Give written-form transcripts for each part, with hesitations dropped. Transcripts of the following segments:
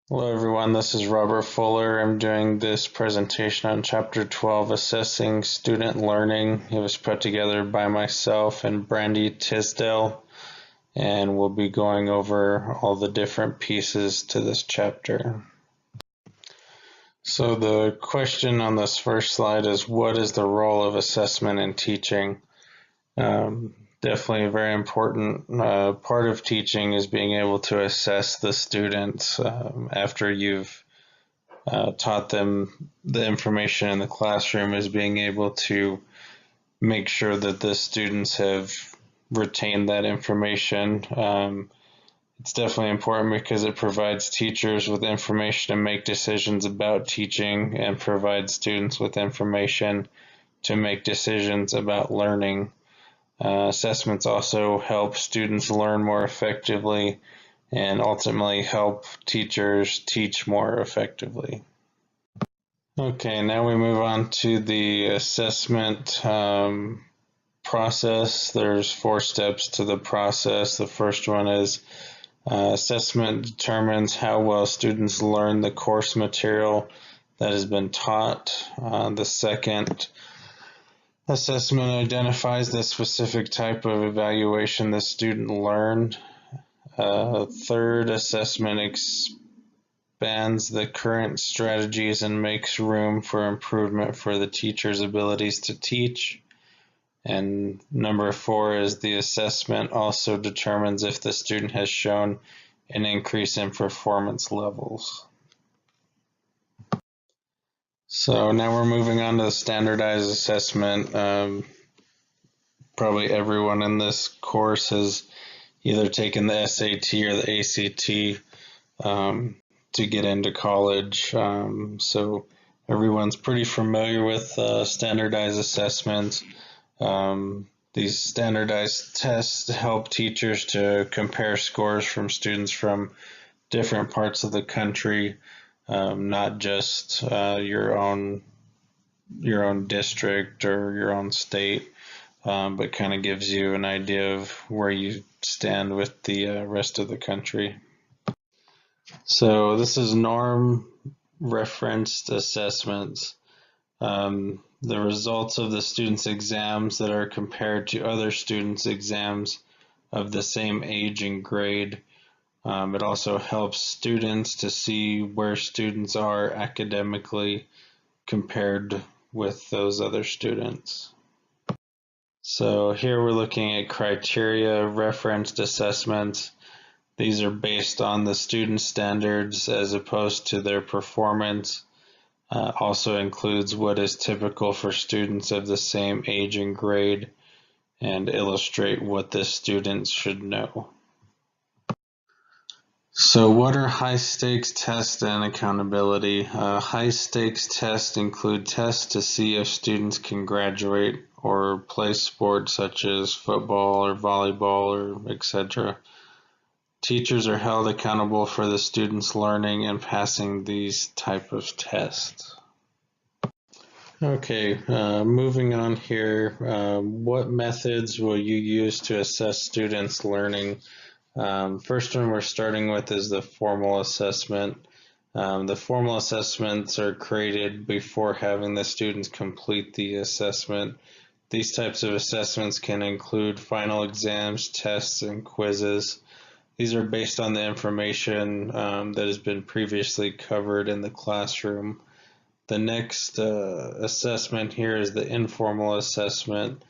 Hello everyone, this is Robert Fuller. I'm doing this presentation on Chapter 12, Assessing Student Learning. It was put together by myself and Brandy Tisdale, and we'll be going over all the different pieces to this chapter. So the question on this first slide is, what is the role of assessment in teaching? Definitely a very important part of teaching is being able to assess the students after you've taught them the information in the classroom, is being able to make sure that the students have retained that information. It's definitely important because it provides teachers with information to make decisions about teaching and provides students with information to make decisions about learning. Assessments also help students learn more effectively and ultimately help teachers teach more effectively. Okay, now we move on to the assessment process. There's 4 steps to the process. The first one is assessment determines how well students learn the course material that has been taught. The second assessment identifies the specific type of evaluation the student learned. Third assessment expands the current strategies and makes room for improvement for the teacher's abilities to teach. And number 4 is the assessment also determines if the student has shown an increase in performance levels. So now we're moving on to the standardized assessment. Probably everyone in this course has either taken the SAT or the ACT to get into college. So everyone's pretty familiar with standardized assessments. These standardized tests help teachers to compare scores from students from different parts of the country, not just your own district or your own state, but kind of gives you an idea of where you stand with the rest of the country. So this is norm referenced assessments. The results of the students' exams that are compared to other students' exams of the same age and grade. It also helps students to see where students are academically compared with those other students. So here we're looking at criteria referenced assessments. These are based on the student standards as opposed to their performance. Also includes what is typical for students of the same age and grade and illustrate what the students should know. So what are high-stakes tests and accountability? High-stakes tests include tests to see if students can graduate or play sports such as football or volleyball or etc. Teachers are held accountable for the students' learning and passing these type of tests. Okay, moving on here, what methods will you use to assess students' learning? First one we're starting with is the formal assessment. The formal assessments are created before having the students complete the assessment. These types of assessments can include final exams, tests, and quizzes. These are based on the information that has been previously covered in the classroom. The next assessment here is the informal assessment.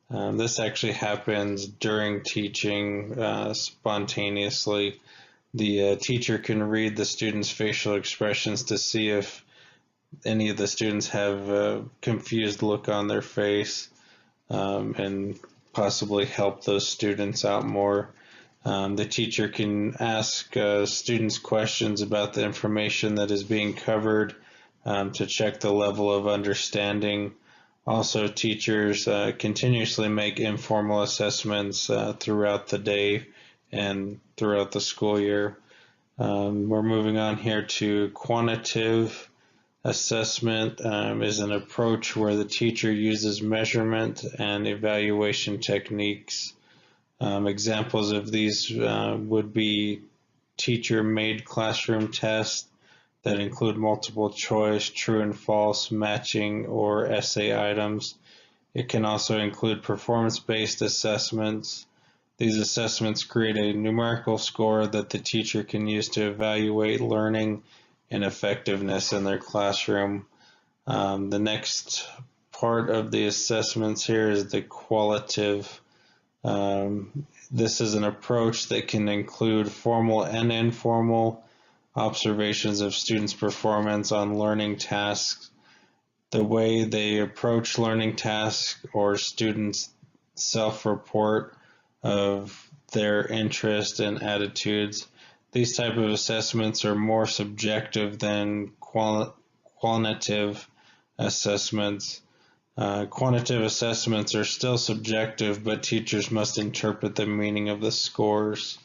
This actually happens during teaching spontaneously. The teacher can read the students' facial expressions to see if any of the students have a confused look on their face and possibly help those students out more. The teacher can ask students questions about the information that is being covered to check the level of understanding. Also, teachers continuously make informal assessments throughout the day and throughout the school year. We're moving on here to quantitative assessment. Is an approach where the teacher uses measurement and evaluation techniques. Examples of these would be teacher-made classroom tests, that include multiple choice, true and false, matching, or essay items. It can also include performance-based assessments. These assessments create a numerical score that the teacher can use to evaluate learning and effectiveness in their classroom. The next part of the assessments here is the qualitative. This is an approach that can include formal and informal observations of students' performance on learning tasks, the way they approach learning tasks, or students' self-report of their interest and attitudes. These type of assessments are more subjective than quantitative assessments. Quantitative assessments are still subjective, but teachers must interpret the meaning of the scores.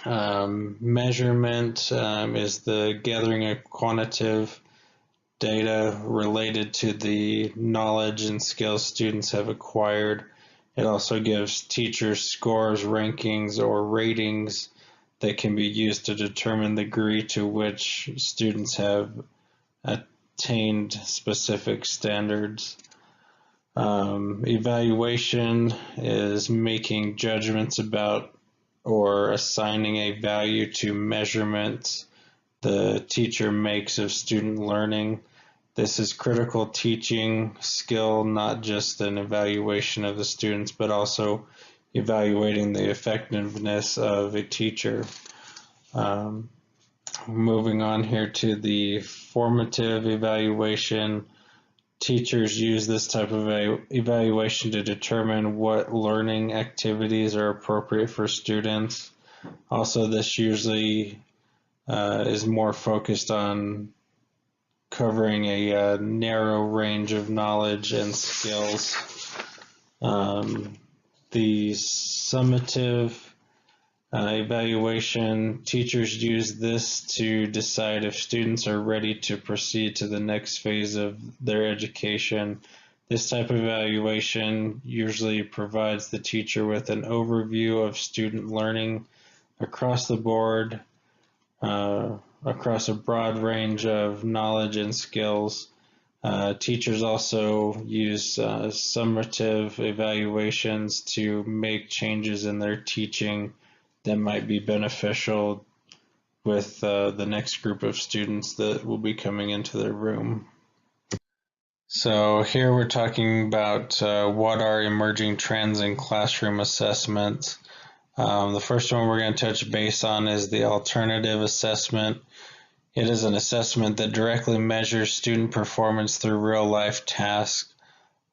Measurement is the gathering of quantitative data related to the knowledge and skills students have acquired. It also gives teachers scores, rankings, or ratings that can be used to determine the degree to which students have attained specific standards. Evaluation is making judgments about or assigning a value to measurements the teacher makes of student learning. This is critical teaching skill, not just an evaluation of the students, but also evaluating the effectiveness of a teacher. Moving on here to the formative evaluation. Teachers use this type of evaluation to determine what learning activities are appropriate for students. Also, this usually is more focused on covering a narrow range of knowledge and skills. The summative evaluation, teachers use this to decide if students are ready to proceed to the next phase of their education. This type of evaluation usually provides the teacher with an overview of student learning across the board, across a broad range of knowledge and skills. Teachers also use summative evaluations to make changes in their teaching that might be beneficial with the next group of students that will be coming into their room. So here we're talking about what are emerging trends in classroom assessments. The first one we're going to touch base on is the alternative assessment. It is an assessment that directly measures student performance through real-life tasks.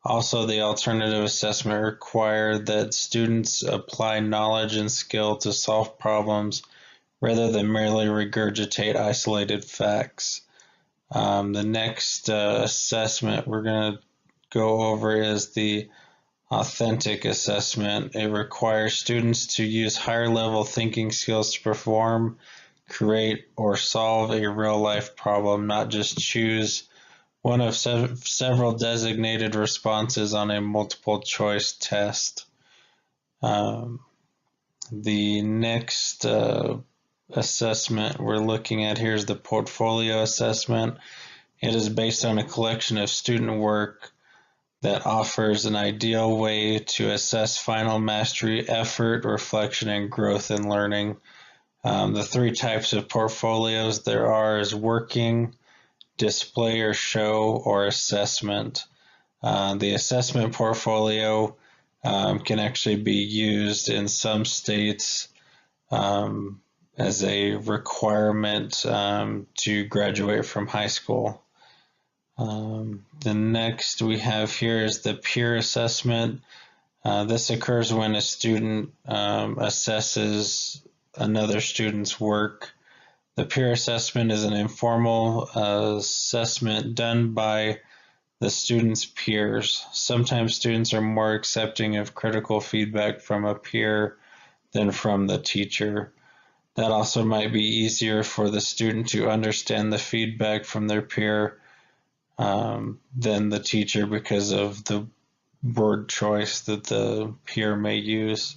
Also, the alternative assessment requires that students apply knowledge and skill to solve problems rather than merely regurgitate isolated facts. The next assessment we're going to go over is the authentic assessment. It requires students to use higher level thinking skills to perform, create, or solve a real-life problem, not just choose one of several designated responses on a multiple choice test. The next assessment we're looking at here is the portfolio assessment. It is based on a collection of student work that offers an ideal way to assess final mastery, effort, reflection, and growth in learning. The three types of portfolios there are is working, display or show, or assessment. The assessment portfolio can actually be used in some states as a requirement to graduate from high school. The next we have here is the peer assessment. This occurs when a student assesses another student's work. The peer assessment is an informal assessment done by the student's peers. Sometimes students are more accepting of critical feedback from a peer than from the teacher. That also might be easier for the student to understand the feedback from their peer than the teacher because of the word choice that the peer may use.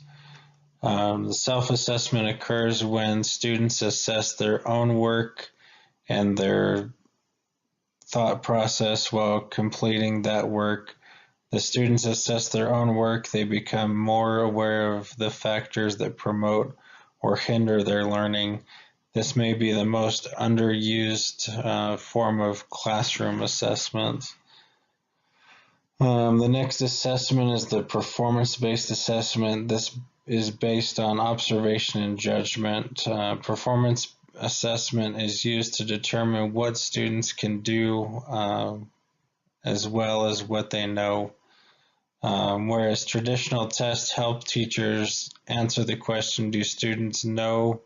The self-assessment occurs when students assess their own work and their thought process while completing that work. The students assess their own work. They become more aware of the factors that promote or hinder their learning. This may be the most underused form of classroom assessment. The next assessment is the performance-based assessment. This is based on observation and judgment. Performance assessment is used to determine what students can do as well as what they know. Whereas traditional tests help teachers answer the question, do students know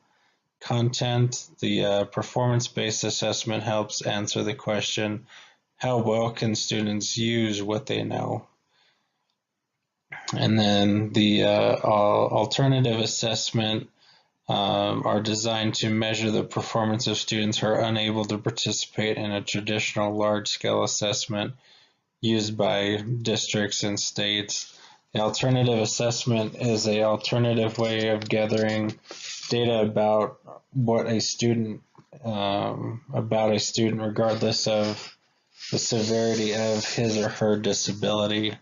content? The performance-based assessment helps answer the question, how well can students use what they know? And then the alternative assessment are designed to measure the performance of students who are unable to participate in a traditional large-scale assessment used by districts and states. The alternative assessment is an alternative way of gathering data about a student regardless of the severity of his or her disability.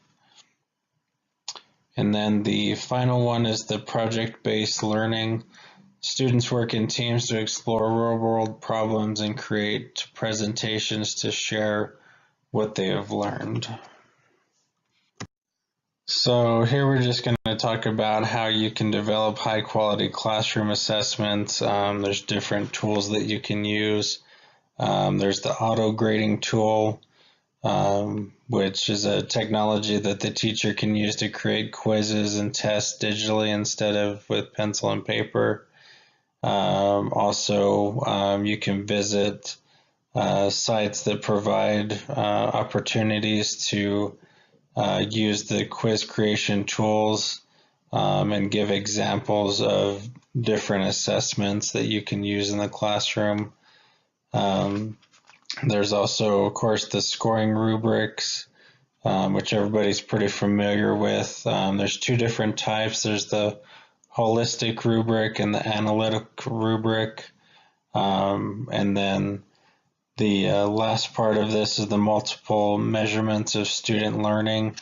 And then the final one is the project-based learning. Students work in teams to explore real-world problems and create presentations to share what they have learned. So here we're just going to talk about how you can develop high-quality classroom assessments. There's different tools that you can use. There's the auto-grading tool, which is a technology that the teacher can use to create quizzes and tests digitally instead of with pencil and paper. Also, you can visit sites that provide opportunities to use the quiz creation tools and give examples of different assessments that you can use in the classroom. There's also, of course, the scoring rubrics, which everybody's pretty familiar with. There's two different types. There's the holistic rubric and the analytic rubric. And then the last part of this is the multiple measurements of student learning.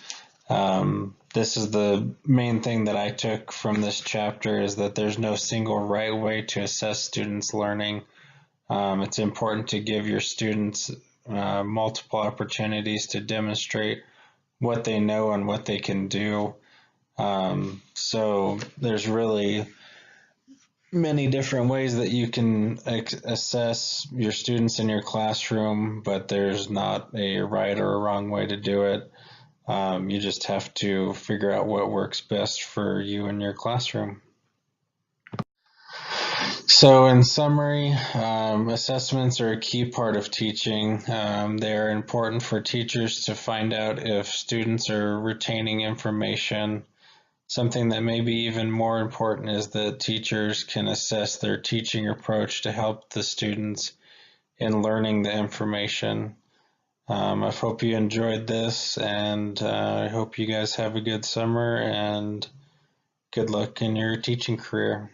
This is the main thing that I took from this chapter, is that there's no single right way to assess students' learning. It's important to give your students multiple opportunities to demonstrate what they know and what they can do. So there's really many different ways that you can assess your students in your classroom, but there's not a right or a wrong way to do it. You just have to figure out what works best for you in your classroom. So in summary, assessments are a key part of teaching. They are important for teachers to find out if students are retaining information. Something that may be even more important is that teachers can assess their teaching approach to help the students in learning the information. I hope you enjoyed this, and I hope you guys have a good summer and good luck in your teaching career.